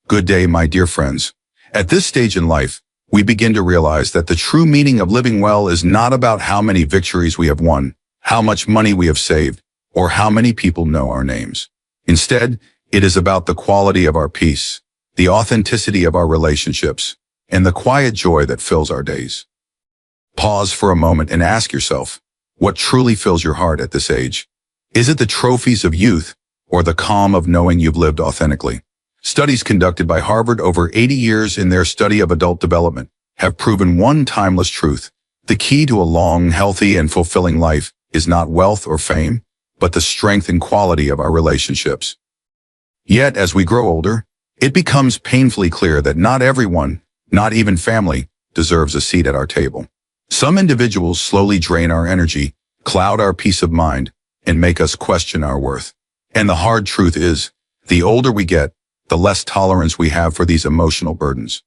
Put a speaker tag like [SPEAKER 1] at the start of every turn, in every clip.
[SPEAKER 1] Good day, my dear friends. At this stage in life, we begin to realize that the true meaning of living well is not about how many victories we have won, how much money we have saved, or how many people know our names. Instead, it is about the quality of our peace, the authenticity of our relationships, and the quiet joy that fills our days. Pause for a moment and ask yourself, what truly fills your heart at this age? Is it the trophies of youth or the calm of knowing you've lived authentically? Studies conducted by Harvard over 80 years in their study of adult development have proven one timeless truth. The key to a long, healthy, and fulfilling life is not wealth or fame, but the strength and quality of our relationships. Yet, as we grow older, it becomes painfully clear that not everyone, not even family, deserves a seat at our table. Some individuals slowly drain our energy, cloud our peace of mind, and make us question our worth. And the hard truth is, the older we get, the less tolerance we have for these emotional burdens.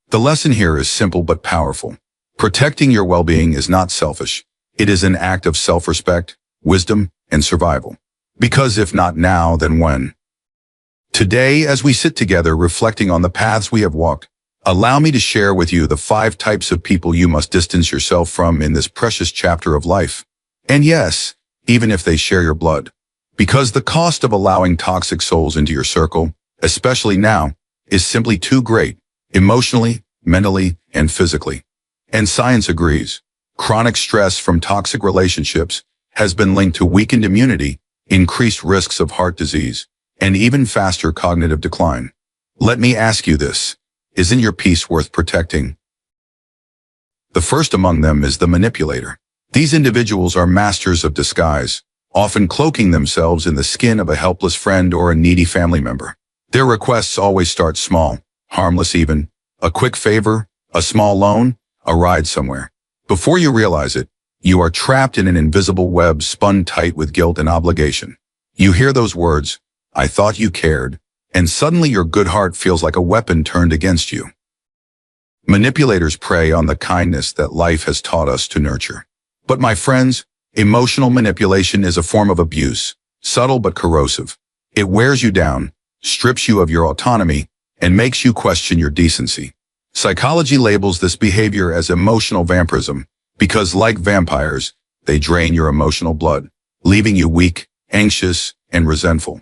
[SPEAKER 1] The lesson here is simple but powerful. Protecting your well-being is not selfish. It is an act of self-respect, wisdom, and survival. Because if not now, then when? Today, as we sit together reflecting on the paths we have walked, allow me to share with you the 5 types of people you must distance yourself from in this precious chapter of life. And yes, even if they share your blood. Because the cost of allowing toxic souls into your circle, especially now, is simply too great, emotionally, mentally, and physically. And science agrees. Chronic stress from toxic relationships has been linked to weakened immunity, increased risks of heart disease, and even faster cognitive decline. Let me ask you this. Isn't your peace worth protecting? The first among them is the manipulator. These individuals are masters of disguise, often cloaking themselves in the skin of a helpless friend or a needy family member. Their requests always start small, harmless even. A quick favor, a small loan, a ride somewhere. Before you realize it, you are trapped in an invisible web spun tight with guilt and obligation. You hear those words, "I thought you cared," and suddenly your good heart feels like a weapon turned against you. Manipulators prey on the kindness that life has taught us to nurture. But my friends, emotional manipulation is a form of abuse, subtle but corrosive. It wears you down, strips you of your autonomy, and makes you question your decency. Psychology labels this behavior as emotional vampirism because, like vampires, they drain your emotional blood, leaving you weak, anxious, and resentful.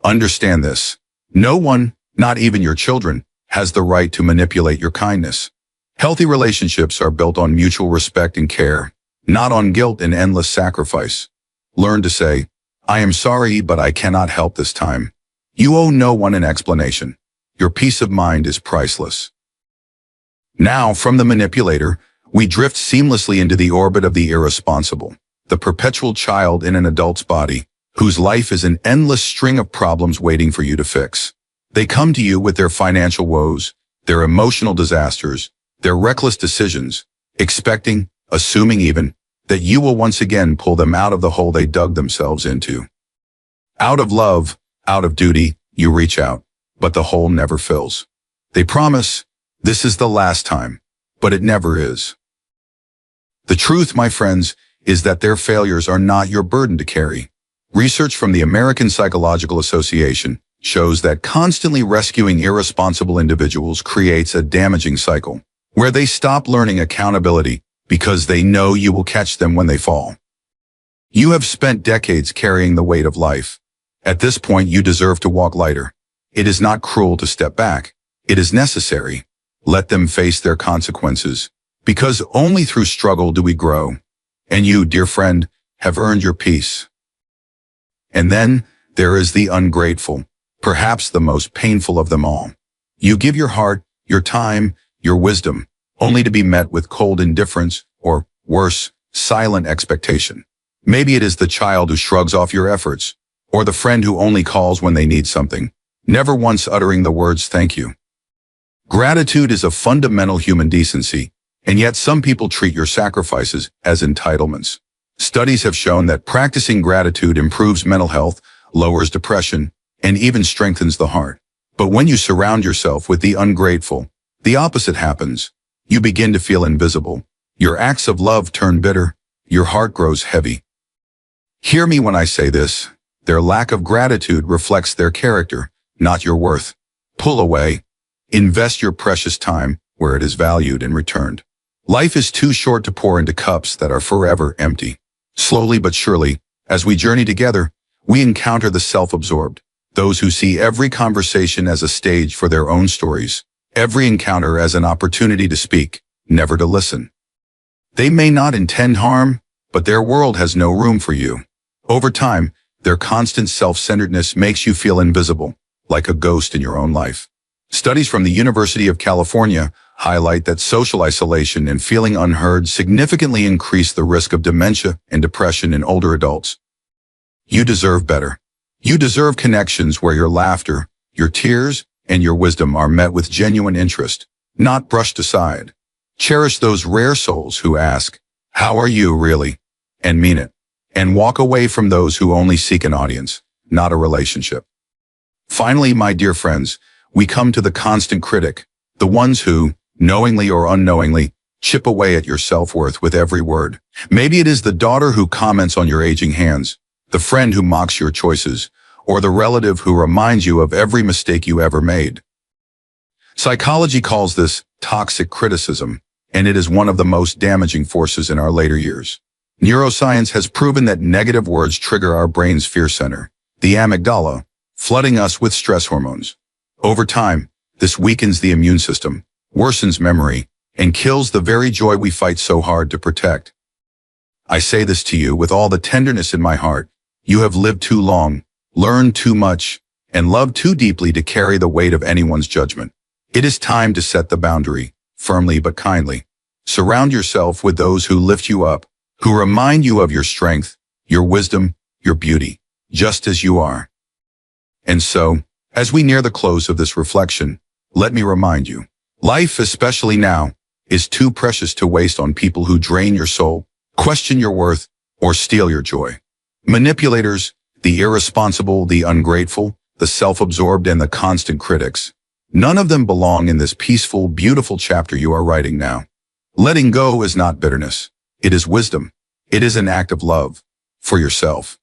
[SPEAKER 1] Understand this. No one, not even your children, has the right to manipulate your kindness. Healthy relationships are built on mutual respect and care, not on guilt and endless sacrifice. Learn to say, "I am sorry, but I cannot help this time." You owe no one an explanation. Your peace of mind is priceless. Now, from the manipulator, we drift seamlessly into the orbit of the irresponsible, the perpetual child in an adult's body, whose life is an endless string of problems waiting for you to fix. They come to you with their financial woes, their emotional disasters, their reckless decisions, expecting, assuming even, that you will once again pull them out of the hole they dug themselves into. Out of love, out of duty, you reach out, but the hole never fills. They promise, "This is the last time," but it never is. The truth, my friends, is that their failures are not your burden to carry. Research from the American Psychological Association shows that constantly rescuing irresponsible individuals creates a damaging cycle, where they stop learning accountability because they know you will catch them when they fall. You have spent decades carrying the weight of life. At this point, you deserve to walk lighter. It is not cruel to step back. It is necessary. Let them face their consequences, because only through struggle do we grow. And you, dear friend, have earned your peace. And then there is the ungrateful, perhaps the most painful of them all. You give your heart, your time, your wisdom, only to be met with cold indifference or, worse, silent expectation. Maybe it is the child who shrugs off your efforts, or the friend who only calls when they need something, never once uttering the words "thank you." Gratitude is a fundamental human decency, and yet some people treat your sacrifices as entitlements. Studies have shown that practicing gratitude improves mental health, lowers depression, and even strengthens the heart. But when you surround yourself with the ungrateful, the opposite happens. You begin to feel invisible. Your acts of love turn bitter. Your heart grows heavy. Hear me when I say this. Their lack of gratitude reflects their character, not your worth. Pull away. Invest your precious time where it is valued and returned. Life is too short to pour into cups that are forever empty. Slowly but surely, as we journey together, we encounter the self-absorbed, those who see every conversation as a stage for their own stories, every encounter as an opportunity to speak, never to listen. They may not intend harm, but their world has no room for you. Over time, their constant self-centeredness makes you feel invisible, like a ghost in your own life. Studies from the University of California highlight that social isolation and feeling unheard significantly increase the risk of dementia and depression in older adults. You deserve better. You deserve connections where your laughter, your tears, and your wisdom are met with genuine interest, not brushed aside. Cherish those rare souls who ask, "How are you really?" and mean it. And walk away from those who only seek an audience, not a relationship. Finally, my dear friends, we come to the constant critic, the ones who, knowingly or unknowingly, chip away at your self-worth with every word. Maybe it is the daughter who comments on your aging hands, the friend who mocks your choices, or the relative who reminds you of every mistake you ever made. Psychology calls this toxic criticism, and it is one of the most damaging forces in our later years. Neuroscience has proven that negative words trigger our brain's fear center, the amygdala, flooding us with stress hormones. Over time, this weakens the immune system, worsens memory, and kills the very joy we fight so hard to protect. I say this to you with all the tenderness in my heart. You have lived too long, learned too much, and loved too deeply to carry the weight of anyone's judgment. It is time to set the boundary, firmly but kindly. Surround yourself with those who lift you up, who remind you of your strength, your wisdom, your beauty, just as you are. And so, as we near the close of this reflection, let me remind you, life, especially now, is too precious to waste on people who drain your soul, question your worth, or steal your joy. Manipulators, the irresponsible, the ungrateful, the self-absorbed, and the constant critics. None of them belong in this peaceful, beautiful chapter you are writing now. Letting go is not bitterness. It is wisdom. It is an act of love for yourself.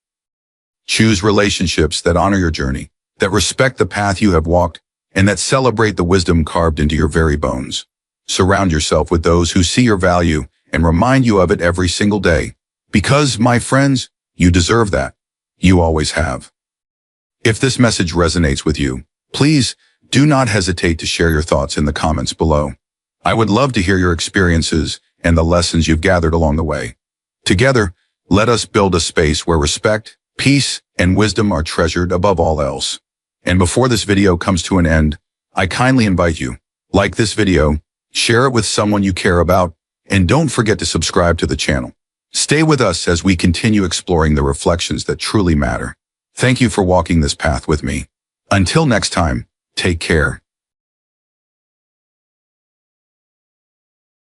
[SPEAKER 1] Choose relationships that honor your journey, that respect the path you have walked, and that celebrate the wisdom carved into your very bones. Surround yourself with those who see your value and remind you of it every single day. Because, my friends, you deserve that. You always have. If this message resonates with you, please do not hesitate to share your thoughts in the comments below. I would love to hear your experiences and the lessons you've gathered along the way. Together, let us build a space where respect, peace, and wisdom are treasured above all else. And before this video comes to an end, I kindly invite you, like this video, share it with someone you care about, and don't forget to subscribe to the channel. Stay with us as we continue exploring the reflections that truly matter. Thank you for walking this path with me. Until next time, take care.